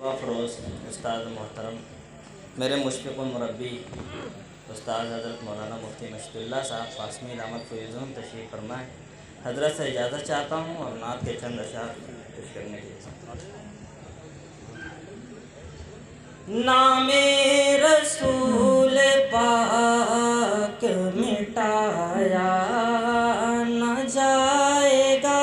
फ़रोज़ उस्ताद मोहतरम, मेरे मुशफ़िक़ व मुरब्बी उस्ताद हज़रत मौलाना मुफ्ती मशदुल्लाह साहब क़ासमी दामत फ़ैज़ून तशरीफ़ फरमाएँ। हज़रत से इजाज़त चाहता हूँ और नात के चंद अशआर पेश करने के लिए। नामे रसूल पाक मिटाया न जाएगा,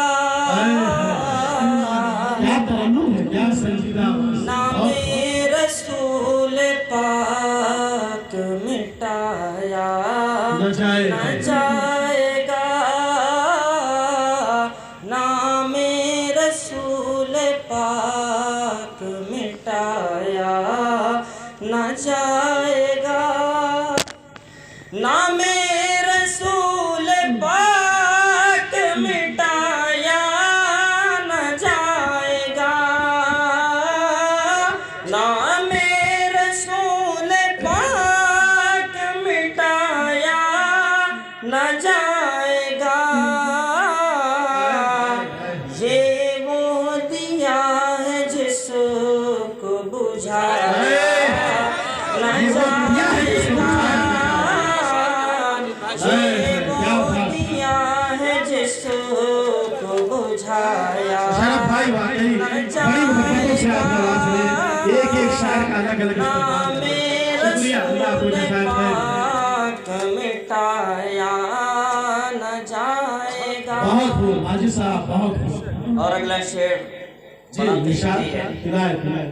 नामे रसूल पाक मिटाया न जाएगा, नामे रसूल पाक मिटाया न जाएगा, नामे रसूल पाक मिटाया न जाएगा, नामे रसूल पाक मिटाया न जाएगा। ये वो दिया है जिसको बुझाया न जाएगा, ये वो दिया है जिसको बुझाया न जाएगा, नामे रसूल पाक मिटाया न जाएगा। और अगला शेर बड़ा तशरीह है।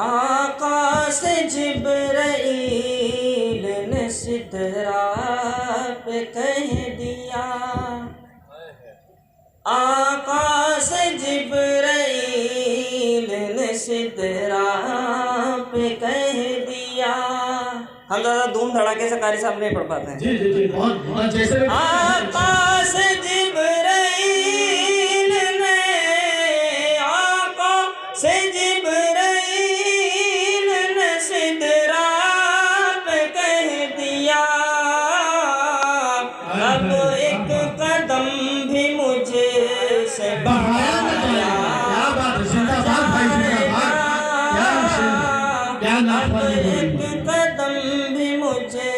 आका से जिब्राईल ने सिदरा पे कह दिया, आका से जिब्राईल ने सिदरा पे कह दिया। हम ज़्यादा धूम धड़ाके से कारी साहब नहीं पढ़ पाते हैं। आका से जिब्राईल ने, आका से जिब्राईल ने सिदरा पे कह दिया, अब एक कदम भी मुझे से बढ़ाया न जाएगा, अब एक कदम भी मुझे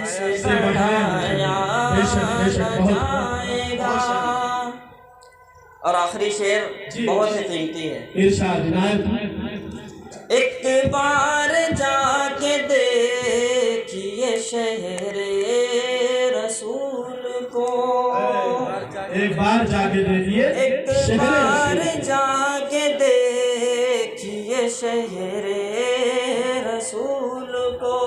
से बढ़ाया न जाएगा। और आखिरी शेर बहुत ही कीमती है। एक बार जाके देखिए शहरे रसूल को, एक बार जाके देखिए, एक बार जाके देखिए शहरे रसूल को,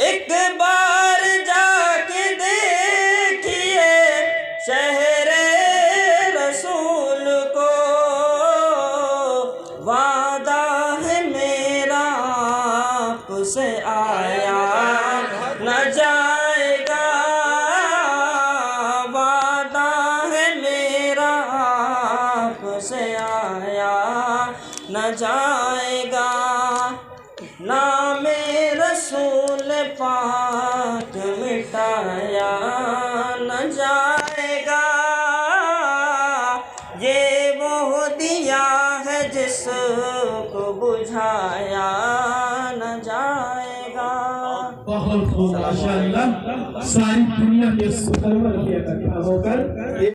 एक बार जाके देखिए शहरे रसूल को, वादा है मेरा आपसे आया न जाएगा, वादा है मेरा आपसे आया न जाएगा, नामे रसूल पाक मिटाया न जाएगा, ये वो दिया है जिसको बुझाया न जाएगा। बहुत खूब माशाअल्लाह। सारी दुनिया के सुकरवर के इकट्ठा होकर